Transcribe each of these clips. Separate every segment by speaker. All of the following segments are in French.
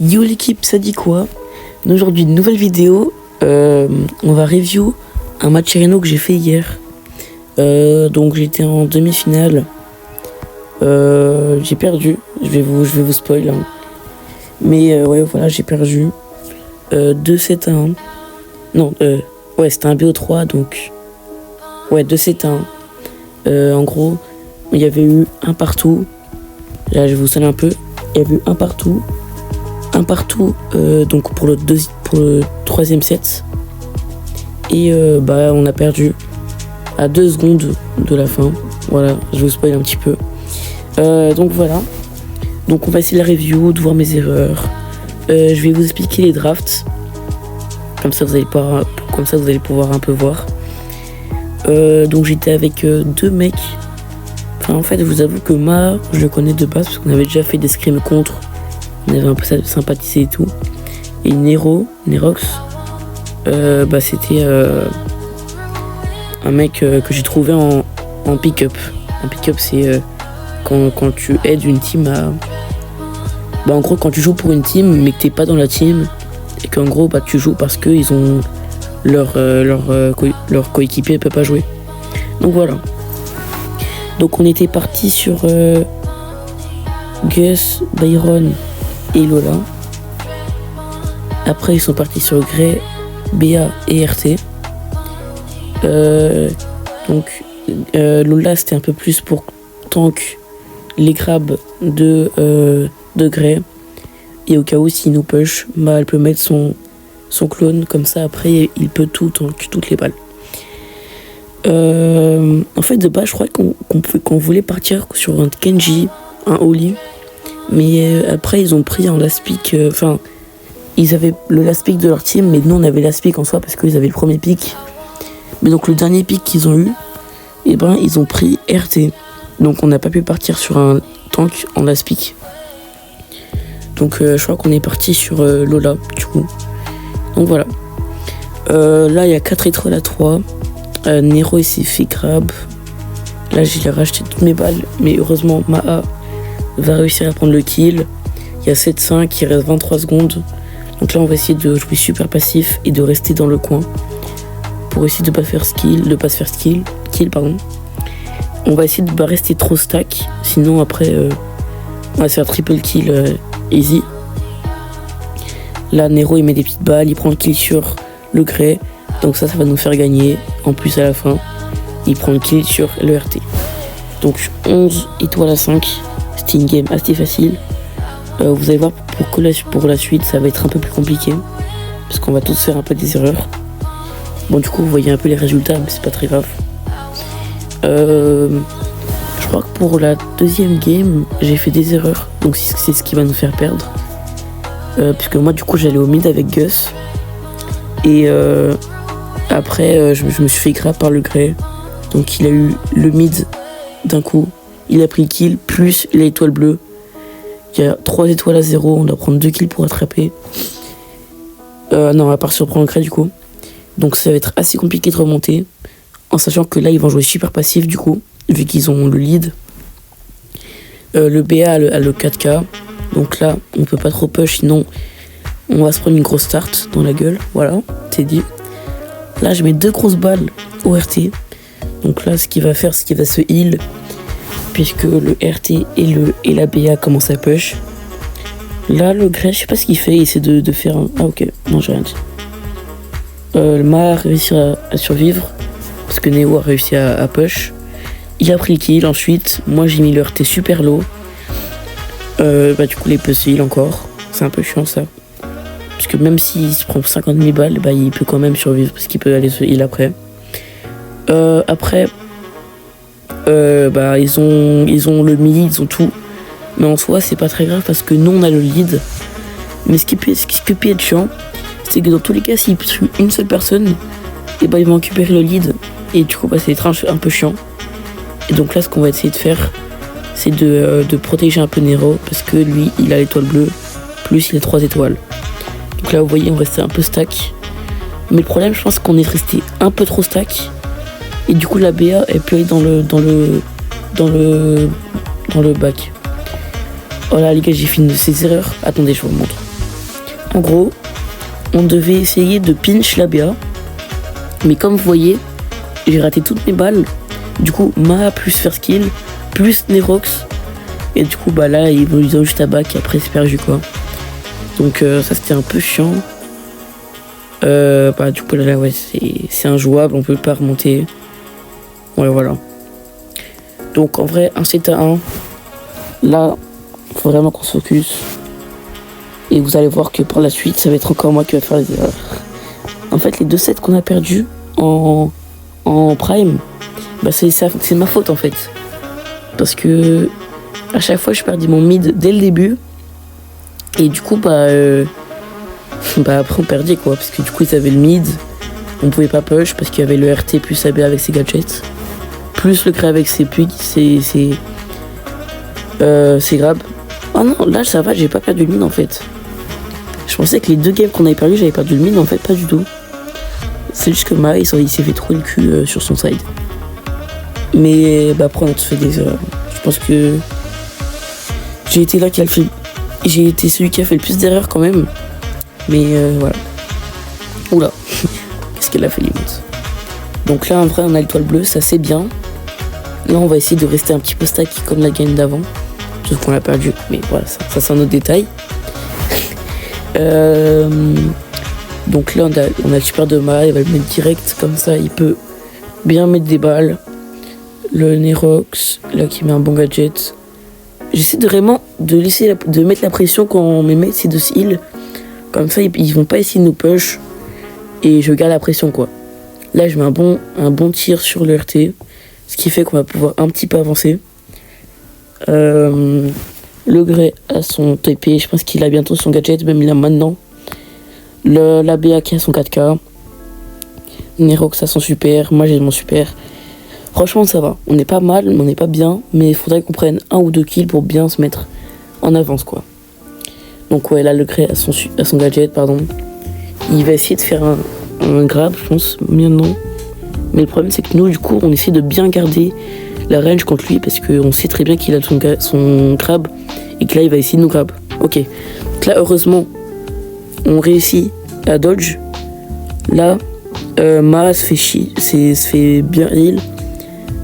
Speaker 1: Yo l'équipe, ça dit quoi? Aujourd'hui, une nouvelle vidéo. On va review un match Reno que j'ai fait hier. Donc j'étais en demi-finale. J'ai perdu. Je vais vous spoil. Hein. Mais ouais, voilà, j'ai perdu. 2-7 à 1. Non, ouais, c'était un BO3, donc... Ouais, 2-7 à 1. En gros, il y avait eu un partout. Là, je vous sonne un peu. Il y avait eu un partout. Donc pour le troisième set. Et on a perdu à 2 secondes de la fin. Voilà, je vous spoil un petit peu. Donc voilà. Donc on va essayer la review, de voir mes erreurs. Je vais vous expliquer les drafts. Comme ça vous allez pouvoir un peu voir. Donc j'étais avec 2 mecs. Enfin en fait je vous avoue que je le connais de base parce qu'on avait déjà fait des scrims contre. On avait un peu sympathisé et tout. Et Nerox, c'était un mec que j'ai trouvé en pick-up. En pick-up, c'est quand tu aides une team à... en gros, quand tu joues pour une team, mais que t'es pas dans la team, et qu'en gros, tu joues parce qu'ils ont leur coéquipier peut pas jouer. Donc voilà. Donc on était parti sur Gus, Byron et Lola. Après ils sont partis sur Grey, BA et RT. Lola c'était un peu plus pour tank les crabes de Grey. Et au cas où s'il nous push, elle peut mettre son clone comme ça, après il peut tout tank toutes les balles. En fait de base je crois qu'on voulait partir sur un Kenji, un Oli. Mais après ils ont pris en last pick, ils avaient le last pick de leur team, mais nous on avait last pick en soi parce qu'ils avaient le premier pick. Mais donc le dernier pick qu'ils ont eu, ils ont pris RT. Donc on n'a pas pu partir sur un tank en last pick. Donc je crois qu'on est parti sur Lola du coup. Donc voilà. Là il y a 4 étoiles à 3. Nero il s'est fait grab. Là j'ai racheté toutes mes balles, mais heureusement Maha va réussir à prendre le kill. Il y a 7-5, il reste 23 secondes. Donc là on va essayer de jouer super passif et de rester dans le coin pour essayer de pas se faire kill. On va essayer de pas rester trop stack, sinon après on va se faire triple kill easy. Là Nero il met des petites balles, il prend le kill sur le Grey, donc ça va nous faire gagner. En plus à la fin il prend le kill sur le RT. Donc 11 étoiles à 5. C'est une game assez facile. Vous allez voir pour la suite ça va être un peu plus compliqué parce qu'on va tous faire un peu des erreurs. Bon du coup vous voyez un peu les résultats, mais c'est pas très grave. Je crois que pour la deuxième game j'ai fait des erreurs, donc c'est ce qui va nous faire perdre. Puisque moi du coup j'allais au mid avec Gus et après je me suis fait grab par le Grey. Donc il a eu le mid d'un coup. Il a pris le kill, plus l'étoile bleue. Il y a 3 étoiles à 0, on doit prendre 2 kills pour attraper. Non, à part surprendre le Grey du coup. Donc ça va être assez compliqué de remonter. En sachant que là, ils vont jouer super passif du coup, vu qu'ils ont le lead. Le BA a le 4K. Donc là, on peut pas trop push, sinon on va se prendre une grosse start dans la gueule. Voilà, c'est dit. Là, je mets 2 grosses balles au RT. Donc là, ce qu'il va faire, c'est qu'il va se heal. Puisque le RT et la BA commencent à push. Là, le Grey, je sais pas ce qu'il fait, il essaie de faire un... Ah ok, non j'ai rien dit. Le Ma a réussi à survivre, parce que Neo a réussi à push. Il a pris le kill, ensuite, moi j'ai mis le RT super low. Du coup, il peut se heal encore. C'est un peu chiant ça. Parce que même s'il se prend 50 000 balles, il peut quand même survivre, parce qu'il peut aller se heal après. Ils ont le mid, ils ont tout. Mais en soi, c'est pas très grave parce que nous, on a le lead. Mais ce qui peut être chiant, c'est que dans tous les cas, s'ils tuent une seule personne, ils vont récupérer le lead. Et du coup, c'est un peu chiant. Et donc là, ce qu'on va essayer de faire, c'est de protéger un peu Nero. Parce que lui, il a l'étoile bleue, plus il a 3 étoiles. Donc là, vous voyez, on restait un peu stack. Mais le problème, je pense qu'on est resté un peu trop stack. Et du coup la BA elle peut aller dans le bac. Oh là les gars, j'ai fait une de ces erreurs. Attendez, je vous montre. En gros, on devait essayer de pinch la BA. Mais comme vous voyez, j'ai raté toutes mes balles. Du coup, Ma plus First Kill, plus Nerox. Et du coup, bah là, ils ont juste à back et après c'est perdu quoi. Donc ça c'était un peu chiant. Bah du coup là ouais, c'est injouable, on peut pas remonter. Ouais voilà. Donc en vrai, un 7-1. Là, faut vraiment qu'on se focus. Et vous allez voir que par la suite, ça va être encore moi qui va faire les erreurs. En fait, les 2 sets qu'on a perdus en prime, bah c'est ma faute en fait. Parce que à chaque fois, je perdais mon mid dès le début. Et du coup, bah après on perdait quoi. Parce que du coup, ils avaient le mid. On pouvait pas push parce qu'il y avait le RT plus AB avec ses gadgets. Plus le grab avec ses pugs, c'est grab. Oh non, là ça va, j'ai pas perdu le mid en fait. Je pensais que les 2 games qu'on avait perdu, j'avais perdu le mid, en fait pas du tout. C'est juste que Ma, il s'est fait trop le cul sur son side. Mais bah après on a tous fait des erreurs. Je pense que j'ai été celui qui a fait le plus d'erreurs quand même. Mais voilà. Oula, qu'est-ce qu'elle a fait limite. Donc là en vrai on a l'étoile bleue, ça c'est bien. Là on va essayer de rester un petit peu stack comme la game d'avant. Sauf qu'on l'a perdu, mais voilà, ça c'est un autre détail. Donc là on a le super de Ma, il va le mettre direct comme ça, il peut bien mettre des balles. Le Nerox, là qui met un bon gadget. J'essaie de vraiment de mettre la pression quand mes mates c'est de heal. Comme ça ils vont pas essayer de nous push. Et je garde la pression quoi. Là je mets un bon tir sur le RT. Ce qui fait qu'on va pouvoir un petit peu avancer. Le Grey a son TP, je pense qu'il a bientôt son gadget, même il a maintenant. La BA qui a son 4K. Nerox a son super, moi j'ai mon super. Franchement ça va, on n'est pas mal, mais on n'est pas bien. Mais il faudrait qu'on prenne 1 ou 2 kills pour bien se mettre en avance quoi. Donc ouais, là le Grey a son gadget, pardon. Il va essayer de faire un grab, je pense, maintenant. Mais le problème c'est que nous du coup on essaie de bien garder la range contre lui parce qu'on sait très bien qu'il a son grab et que là il va essayer de nous grab. Ok, donc là heureusement on réussit à dodge. Là Ma se fait bien heal.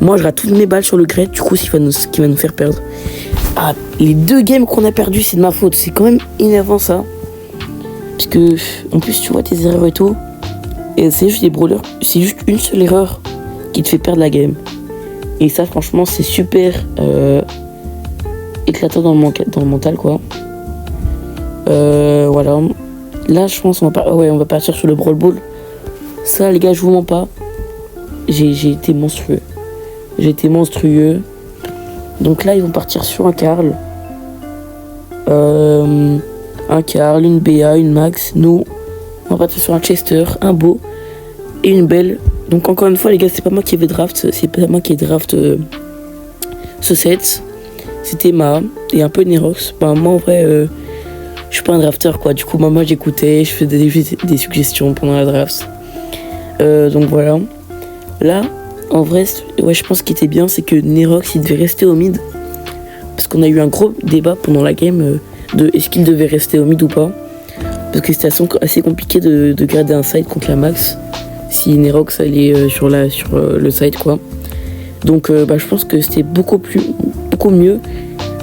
Speaker 1: Moi je rate toutes mes balles sur le Grey, du coup ce qui va nous faire perdre. Ah, les 2 games qu'on a perdu c'est de ma faute, c'est quand même énervant ça. Parce que en plus tu vois tes erreurs et tout. Et c'est juste des brawlers, c'est juste une seule erreur qui te fait perdre la game. Et ça franchement c'est super éclatant dans le mental quoi. Voilà. Là je pense on va partir sur le Brawl Ball. Ça les gars je vous mens pas. J'ai été monstrueux. Donc là ils vont partir sur un Karl. Un Karl, une BA, une Max. Nous on va partir sur un Chester, un Beau et une Belle. Donc encore une fois les gars c'est pas moi qui ai draft ce set. C'était Ma et un peu Nerox. Bah moi en vrai je suis pas un drafter quoi. Du coup moi j'écoutais, je faisais des suggestions pendant la draft. Donc voilà. Là en vrai ouais je pense qu'il était bien c'est que Nerox il devait rester au mid. Parce qu'on a eu un gros débat pendant la game de est-ce qu'il devait rester au mid ou pas. Parce que c'était assez compliqué de garder un side contre la Max. Si Nerox allait sur le side quoi. Donc je pense que c'était beaucoup mieux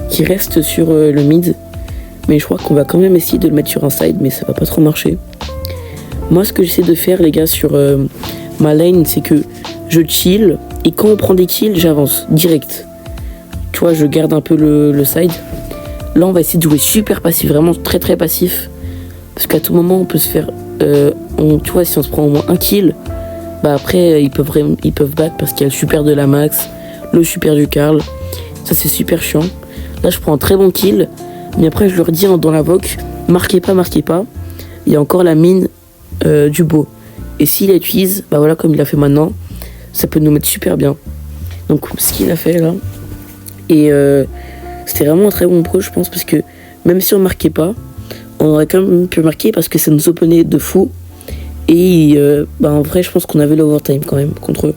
Speaker 1: qu'il reste sur le mid. Mais je crois qu'on va quand même essayer de le mettre sur un side, mais ça va pas trop marcher. Moi ce que j'essaie de faire les gars sur ma lane c'est que je chill et quand on prend des kills j'avance direct. Tu vois je garde un peu le side. Là on va essayer de jouer super passif, vraiment très très passif. Parce qu'à tout moment on peut se faire tu vois si on se prend au moins un kill, bah après ils peuvent battre parce qu'il y a le super de la Max, le super du Karl. Ça c'est super chiant. Là je prends un très bon kill, mais après je leur dis dans la voc, marquez pas. Il y a encore la mine du Beau. Et s'il la utilise, bah voilà comme il a fait maintenant, ça peut nous mettre super bien. Donc ce qu'il a fait là. Et c'était vraiment un très bon pro je pense parce que même si on marquait pas, on aurait quand même pu marquer parce que ça nous openait de fou. Et en vrai je pense qu'on avait l'overtime quand même contre eux.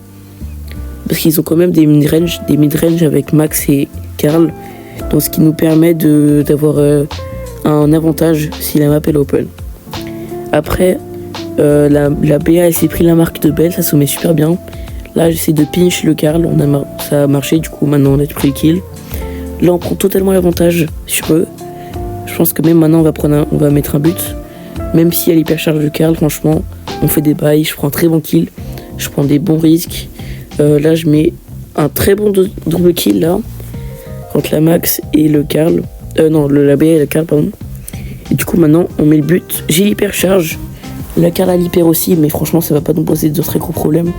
Speaker 1: Parce qu'ils ont quand même des mid-range avec Max et Karl. Donc ce qui nous permet d'avoir un avantage si la map est open. Après, la BA, elle s'est pris la marque de Belle, ça se met super bien. Là, j'essaie de pinch le Karl, ça a marché, du coup, maintenant on a pris le kill. Là, on prend totalement l'avantage sur eux. Je pense que même maintenant, on va mettre un but. Même si elle hypercharge le Karl, franchement, on fait des bails, je prends un très bon kill. Je prends des bons risques. Là, je mets un très bon double kill, là, contre la Max et le Karl. Non, la BA et le Karl, pardon. Et du coup, maintenant, on met le but. J'ai l'hypercharge. La Karl a l'hyper aussi, mais franchement, ça va pas nous poser de très gros problèmes.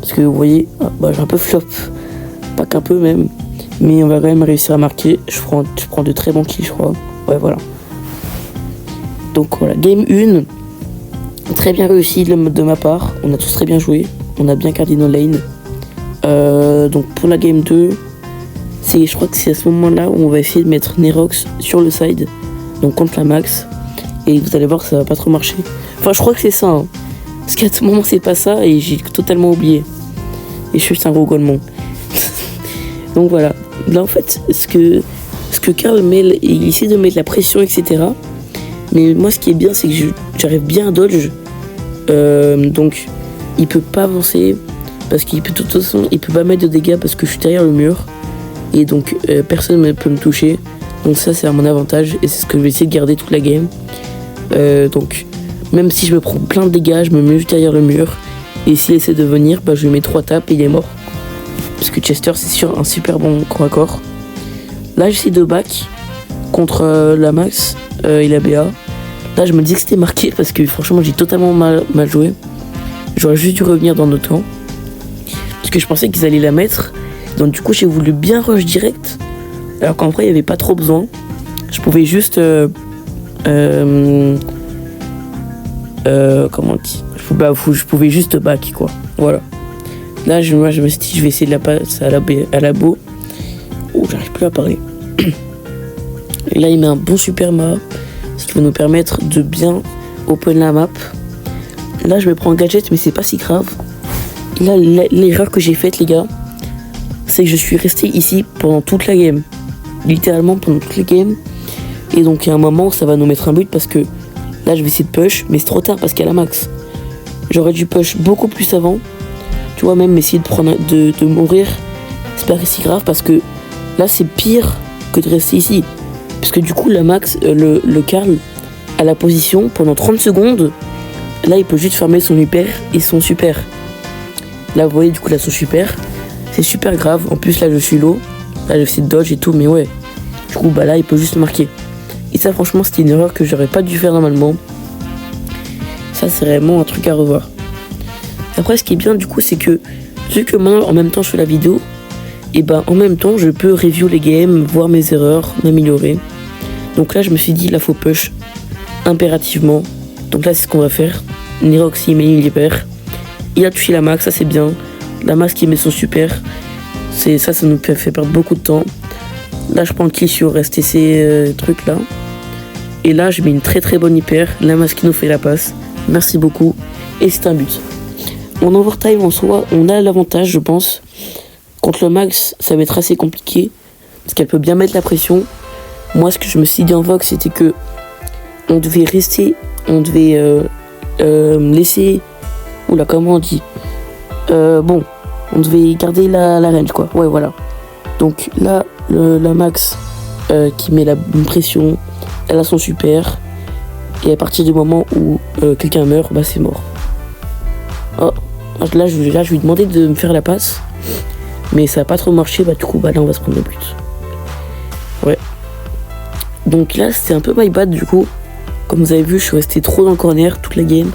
Speaker 1: Parce que vous voyez, j'ai un peu flop. Pas qu'un peu même. Mais on va quand même réussir à marquer. Je prends de très bons kills, je crois. Ouais, voilà. Donc voilà, game 1. Très bien réussi de ma part. On a tous très bien joué. On a bien gardé nos lanes. Donc pour la game 2, je crois que c'est à ce moment-là où on va essayer de mettre Nerox sur le side. Donc contre la Max. Et vous allez voir que ça va pas trop marcher. Enfin, je crois que c'est ça. Hein. Parce qu'à ce moment, c'est pas ça. Et j'ai totalement oublié. Et je suis juste un gros golemon. Donc voilà. Là, en fait, ce que Karl met, il essaie de mettre la pression, etc. Mais moi, ce qui est bien, c'est que j'arrive bien à dodge. Donc, il peut pas avancer. Parce qu'il peut, de toute façon, il peut pas mettre de dégâts parce que je suis derrière le mur. Et donc, personne ne peut me toucher. Donc ça, c'est à mon avantage. Et c'est ce que je vais essayer de garder toute la game. Donc, même si je me prends plein de dégâts, je me mets juste derrière le mur. Et s'il essaie de venir, je lui mets 3 tapes et il est mort. Parce que Chester, c'est sûr, un super bon corps à corps. Là, j'essaie de back contre la Max et la BA. Là, je me dis que c'était marqué parce que franchement, j'ai totalement mal joué. J'aurais juste dû revenir dans notre temps. Parce que je pensais qu'ils allaient la mettre. Donc, du coup, j'ai voulu bien rush direct. Alors qu'en vrai, il n'y avait pas trop besoin. Je pouvais juste... comment on dit, je pouvais juste back, quoi. Voilà. Là, je me suis dit, je vais essayer de la passer à la beau. Oh, j'arrive plus à parler. Et là, il met un bon super map. Ce qui va nous permettre de bien open la map. Là, je me prends un gadget, mais c'est pas si grave. Et là, l'erreur que j'ai faite, les gars, c'est que je suis resté ici pendant toute la game. Littéralement pendant toute la game. Et donc, il y a un moment où ça va nous mettre un but parce que là, je vais essayer de push, mais c'est trop tard parce qu'il y a la Max. J'aurais dû push beaucoup plus avant. Tu vois, même essayer de mourir, c'est pas si grave parce que là, c'est pire que de rester ici. Parce que du coup, la Max, le Karl, à la position pendant 30 secondes, là, il peut juste fermer son hyper et son super. Là, vous voyez, du coup, là, son super, c'est super grave. En plus, là, je suis low. Là, j'essaie de dodge et tout, mais ouais. Du coup, là, il peut juste marquer. Et ça, franchement, c'était une erreur que j'aurais pas dû faire normalement. Ça, c'est vraiment un truc à revoir. Après, ce qui est bien, du coup, c'est que vu que maintenant, en même temps, je fais la vidéo, et en même temps, je peux review les games, voir mes erreurs, m'améliorer. Donc là, je me suis dit, là, faut push impérativement. Donc là, c'est ce qu'on va faire. Nerox, il met l'hyper. Il a touché la Max, ça, c'est bien. La Max qui met son super. Ça nous fait perdre beaucoup de temps. Là, je prends le kill sur STC trucs là. Et là, je mets une très très bonne hyper. La Max qui nous fait la passe. Merci beaucoup. Et c'est un but. En overtime en soi, on a l'avantage, je pense. Contre le Max, ça va être assez compliqué. Parce qu'elle peut bien mettre la pression. Moi, ce que je me suis dit en Vox, c'était que on devait rester. On devait laisser. Oula, comment on dit bon, on devait garder la range, quoi. Ouais, voilà. Donc là, la Max qui met la pression, elle a son super. Et à partir du moment où quelqu'un meurt, c'est mort. Oh, là, je lui demandais de me faire la passe. Mais ça n'a pas trop marché, du coup, là, on va se prendre le but. Ouais. Donc là, c'est un peu my bad, du coup. Comme vous avez vu, je suis resté trop dans le corner toute la game.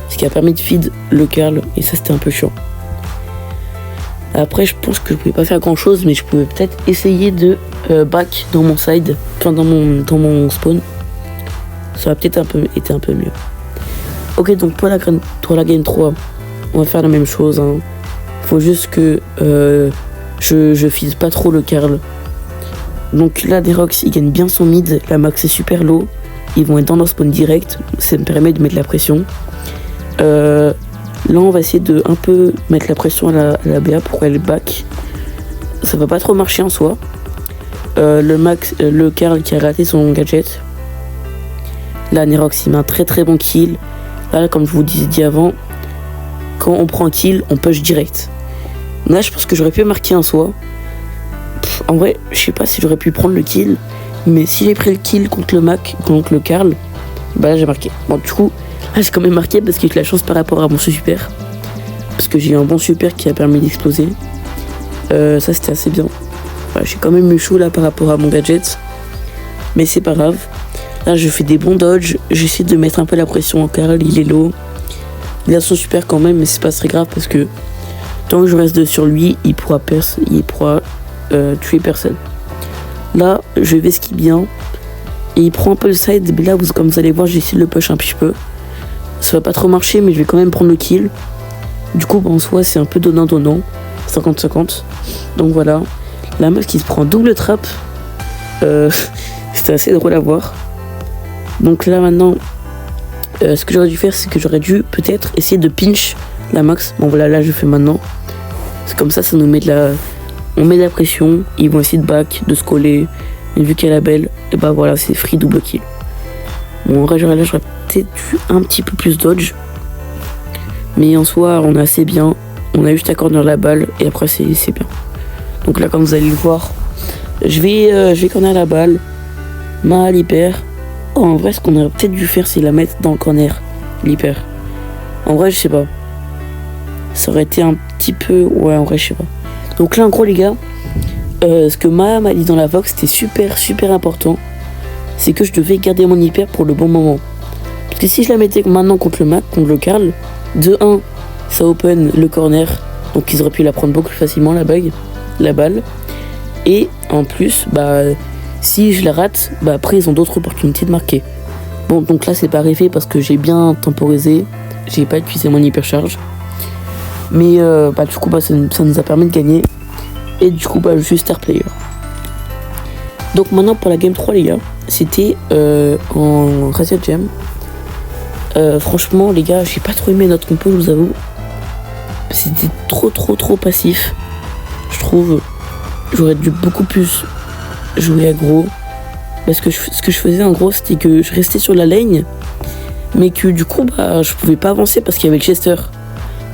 Speaker 1: Ce qui a permis de feed le Karl. Et ça, c'était un peu chiant. Après, je pense que je pouvais pas faire grand chose, mais je pouvais peut-être essayer de back dans mon side, enfin dans mon spawn. Ça aurait peut-être été un peu mieux. Ok, donc pour la game 3, on va faire la même chose. Hein. Faut juste que je feed pas trop le Karl. Donc là, Nerox, il gagne bien son mid. La Max est super low. Ils vont être dans leur spawn direct. Ça me permet de mettre la pression. Là, on va essayer de un peu mettre la pression à la BA pour qu'elle back. Ça va pas trop marcher en soi. Le Karl qui a raté son gadget. Là, Nerox, il met un très très bon kill. Là, comme je vous dit avant, quand on prend kill, on push direct. Là, je pense que j'aurais pu marquer en soi. En vrai, je sais pas si j'aurais pu prendre le kill. Mais si j'ai pris le kill contre le Mac, contre le Karl, bah là, j'ai marqué. Bon, du coup, là, j'ai quand même marqué parce que j'ai de la chance par rapport à mon super. Parce que j'ai eu un bon super qui a permis d'exploser. Ça, c'était assez bien. Voilà, j'ai quand même eu chaud là par rapport à mon gadget. Mais c'est pas grave. Là, je fais des bons dodges. J'essaie de mettre un peu la pression en Karl. Il est low. Il a son super quand même, mais c'est pas très grave parce que tant que je reste sur lui, il pourra tuer personne. Là, je vais ski bien. Et il prend un peu le side. Mais là, comme vous allez voir, j'essaie de le push un petit peu. Ça va pas trop marcher, mais je vais quand même prendre le kill. Du coup, en soi, c'est un peu donnant-donnant. 50-50. Donc voilà. La meuf qui se prend double trap. C'était assez drôle à voir. Donc là, maintenant, ce que j'aurais dû faire, c'est que j'aurais dû peut-être essayer de pinch la max. Bon, voilà, là, je fais maintenant. C'est comme ça, ça nous met on met de la pression. Ils vont essayer de back, de se coller. Et vu qu'elle est belle, et bah voilà, c'est free double kill. Bon, en vrai, j'aurais peut-être dû un petit peu plus dodge. Mais en soi, on est assez bien. On a juste à corner la balle et après, c'est bien. Donc là, comme vous allez le voir, je vais corner la balle. Mal hyper. Oh, en vrai, ce qu'on aurait peut-être dû faire, c'est la mettre dans le corner. L'hyper. En vrai, je sais pas. Ça aurait été un petit peu... Ouais, en vrai, je sais pas. Donc là, en gros, les gars, ce que Maha m'a dit dans la Vox, c'était super important. C'est que je devais garder mon hyper pour le bon moment. Parce que si je la mettais maintenant contre le Mac, contre le Karl, de 1, ça open le corner. Donc ils auraient pu la prendre beaucoup plus facilement, la balle. Et en plus, bah, si je la rate, bah après ils ont d'autres opportunités de marquer. Bon, donc là c'est pas arrivé parce que j'ai bien temporisé. J'ai pas utilisé mon hypercharge. Mais bah, du coup, bah, ça nous a permis de gagner. Et du coup, bah, je suis star player. Donc maintenant pour la game 3, les gars, c'était en Razia Gem. Franchement, les gars, j'ai pas trop aimé notre compo, je vous avoue. C'était trop passif. Je trouve, j'aurais dû beaucoup plus jouer aggro. Parce que ce que je faisais en gros, c'était que je restais sur la lane, mais que du coup, bah, je pouvais pas avancer parce qu'il y avait le Chester.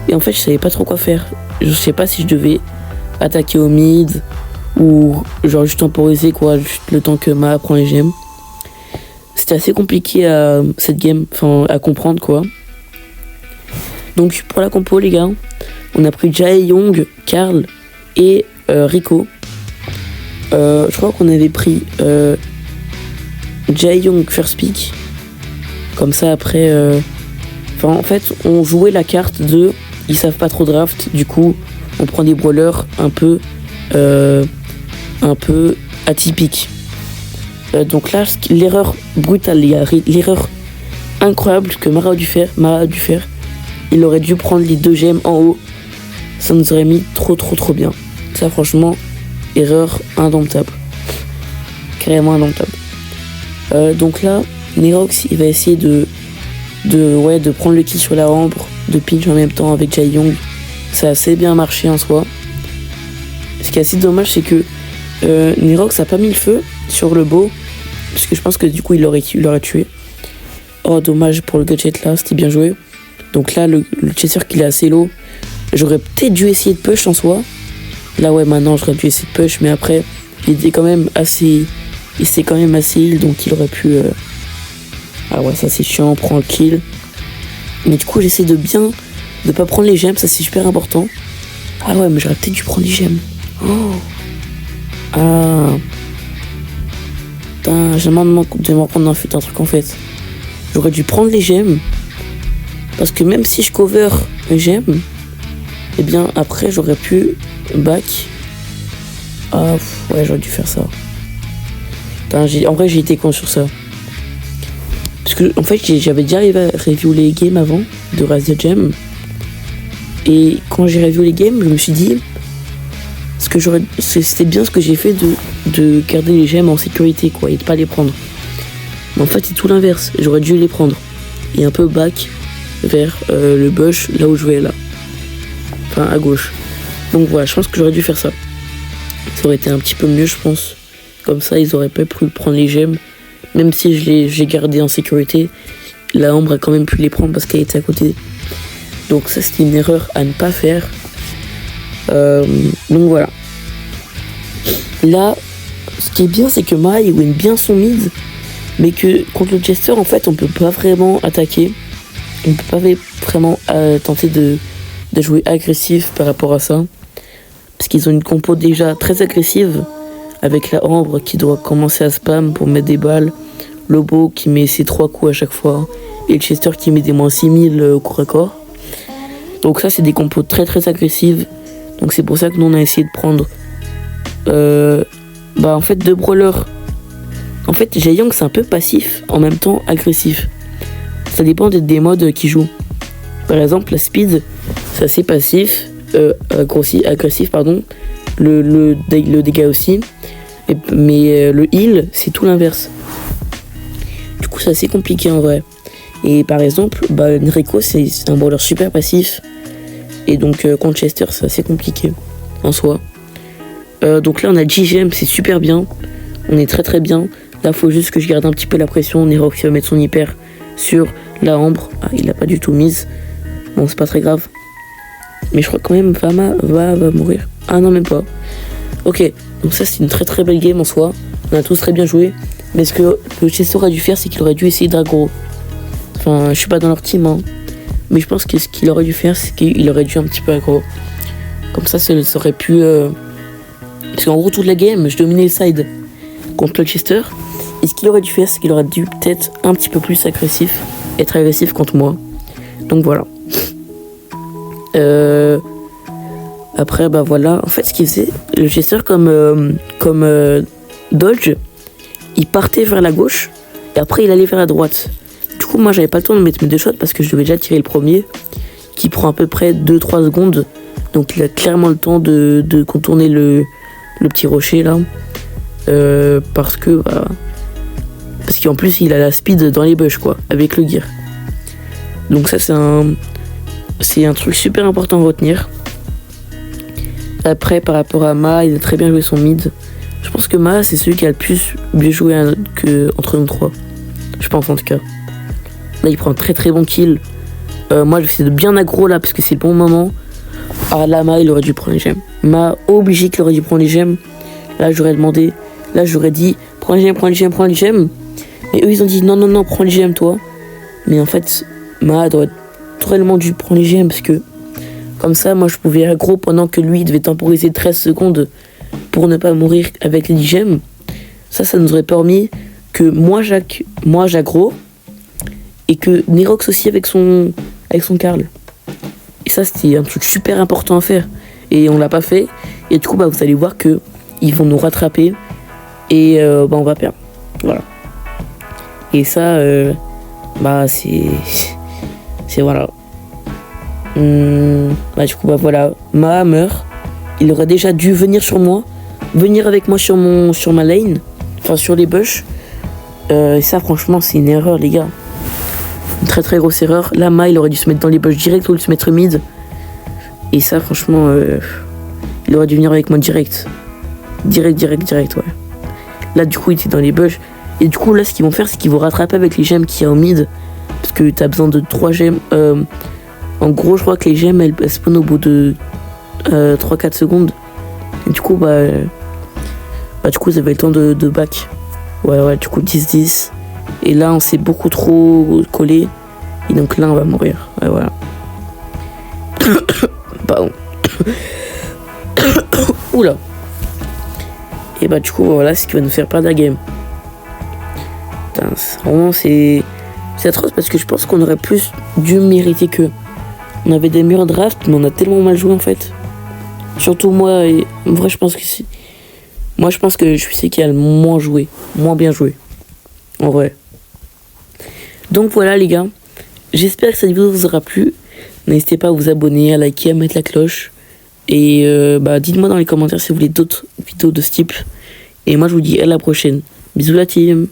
Speaker 1: Et en fait, je savais pas trop quoi faire. Je sais pas si je devais attaquer au mid ou genre juste temporiser quoi, juste le temps que Ma prend les gemmes. C'était assez compliqué cette game, enfin à comprendre quoi. Donc pour la compo, les gars, on a pris Jae-Young, Karl et Rico. Je crois qu'on avait pris Jae-Young first pick. Comme ça après, en fait, on jouait la carte de ils savent pas trop draft, du coup, on prend des brawlers un peu atypiques. Donc là, l'erreur brutale, l'erreur incroyable que Mara a dû faire, il aurait dû prendre les 2 gemmes en haut. Ça nous aurait mis trop bien. Ça, franchement, erreur indomptable. Carrément indomptable. Donc là, Nerox, il va essayer de prendre le kill sur la Ambre, de pinch en même temps avec Jae-Young. Ça a assez bien marché en soi. Ce qui est assez dommage, c'est que Nerox a pas mis le feu sur le beau, parce que je pense que du coup il l'aurait tué. Oh, dommage pour le gadget là, c'était bien joué. Donc là, le chaser qu'il est assez low, j'aurais peut-être dû essayer de push en soi. Là, ouais, maintenant j'aurais dû essayer de push, mais après, il était quand même assez heal, donc il aurait pu. Ah ouais, ça c'est chiant, on prend le kill. Mais du coup, j'essaie de pas prendre les gemmes, ça c'est super important. Ah ouais, mais j'aurais peut-être dû prendre les gemmes. Oh. Ah. Putain, j'ai demandé de me reprendre un truc en fait. J'aurais dû prendre les gemmes. Parce que même si je cover les gemmes, eh bien après j'aurais pu back. Ah ouais, j'aurais dû faire ça. Putain, en vrai j'ai été con sur ça. Parce que en fait j'avais déjà review les games avant de Razia Gem. Et quand j'ai review les games, je me suis dit c'était bien ce que j'ai fait de garder les gemmes en sécurité quoi, et de pas les prendre. Mais en fait c'est tout l'inverse, j'aurais dû les prendre. Et un peu back vers le bush, là où je vais là. Enfin à gauche. Donc voilà, je pense que j'aurais dû faire ça. Ça aurait été un petit peu mieux je pense. Comme ça ils auraient pas pu prendre les gemmes. Même si j'ai gardé en sécurité, la Ambre a quand même pu les prendre parce qu'elle était à côté. Donc ça, c'était une erreur à ne pas faire. Donc voilà. Là, ce qui est bien, c'est que Ma, il win bien son mid, mais que contre le Jester, en fait, on peut pas vraiment attaquer. On peut pas vraiment tenter de jouer agressif par rapport à ça. Parce qu'ils ont une compo déjà très agressive, avec la Ambre qui doit commencer à spam pour mettre des balles, Lobo qui met ses 3 coups à chaque fois, et le Chester qui met des moins 6000 au corps à corps. Donc ça, c'est des compos très très agressives. Donc c'est pour ça que nous on a essayé de prendre en fait 2 brawlers. En fait, Jaeyang c'est un peu passif, en même temps agressif. Ça dépend des modes qui jouent. Par exemple, la speed, c'est assez passif, agressif pardon. Le dégât aussi. Mais le heal, c'est tout l'inverse. Du coup, c'est assez compliqué en vrai. Et par exemple, Nreiko, c'est un brawler super passif. Et donc, contre Chester, c'est assez compliqué en soi. Donc là, on a GGM, c'est super bien. On est très très bien. Là, faut juste que je garde un petit peu la pression. Nerox va mettre son hyper sur la Ambre. Ah, il l'a pas du tout mise. Bon, c'est pas très grave. Mais je crois quand même Fama va mourir. Ah non, même pas. Ok, donc ça, c'est une très très belle game en soi. On a tous très bien joué. Mais ce que le Chester aurait dû faire, c'est qu'il aurait dû essayer d'aggro. Enfin, je suis pas dans leur team, hein. Mais je pense que ce qu'il aurait dû faire, c'est qu'il aurait dû un petit peu aggro. Comme ça aurait pu... Parce qu'en gros, toute la game, je dominais le side contre le Chester. Et ce qu'il aurait dû faire, c'est qu'il aurait dû peut-être un petit peu plus agressif. Être agressif contre moi. Donc voilà. Après, voilà. En fait, ce qu'il faisait, le Chester comme dodge, il partait vers la gauche. Et après, il allait vers la droite. Du coup, moi, j'avais pas le temps de mettre mes 2 shots parce que je devais déjà tirer le premier. Qui prend à peu près 2-3 secondes. Donc, il a clairement le temps de contourner le petit rocher là. Parce qu'en plus il a la speed dans les bush quoi, avec le gear. Donc ça c'est un truc super important à retenir. Après par rapport à Ma, il a très bien joué son mid. Je pense que Ma c'est celui qui a le plus bien joué entre nous 3. Je pense en tout cas. Là il prend un très très bon kill. Moi j'essaie de bien aggro là parce que c'est le bon moment. Ah là Ma il aurait dû prendre les gemmes. Ma obligé qu'il aurait dû prendre les gemmes. Là j'aurais demandé. Là j'aurais dit prends les gemmes. Mais eux ils ont dit non prends les gemmes toi. Mais en fait Ma aurait totalement dû prendre les gemmes parce que comme ça moi je pouvais aggro pendant que lui il devait temporiser 13 secondes pour ne pas mourir avec les 10 gemmes. Ça nous aurait permis que moi j'aggro et que Nerox aussi avec son Karl. Et ça c'était un truc super important à faire. Et on l'a pas fait. Et du coup vous allez voir que ils vont nous rattraper. Et on va perdre. Voilà. Et ça c'est voilà. Du coup voilà. Ma meurt. Il aurait déjà dû venir sur moi. Venir avec moi sur ma lane. Enfin sur les bush. Et ça franchement c'est une erreur les gars. Une très très grosse erreur. Là Ma il aurait dû se mettre dans les bush direct ou se mettre mid. Et ça franchement il aurait dû venir avec moi direct. Direct ouais. Là du coup il était dans les bush. Et du coup là ce qu'ils vont faire c'est qu'ils vont rattraper avec les gemmes qu'il y a au mid. Parce que t'as besoin de 3 gemmes. En gros je crois que les gemmes elles spawnent au bout de 3-4 secondes. Et du coup du coup vous avez le temps de back. Ouais du coup 10-10. Et là on s'est beaucoup trop collé. Et donc là on va mourir. Ouais voilà. Pardon. Oula. Et du coup voilà ce qui va nous faire perdre la game. Putain, vraiment c'est atroce parce que je pense qu'on aurait plus dû mériter qu'eux. On avait des meilleurs drafts mais on a tellement mal joué en fait. Surtout moi et en vrai je pense que si. Moi je pense que je suis celui qui a le moins bien joué. En vrai. Donc voilà les gars. J'espère que cette vidéo vous aura plu. N'hésitez pas à vous abonner, à liker, à mettre la cloche. Et dites-moi dans les commentaires si vous voulez d'autres vidéos de ce type. Et moi je vous dis à la prochaine. Bisous la team.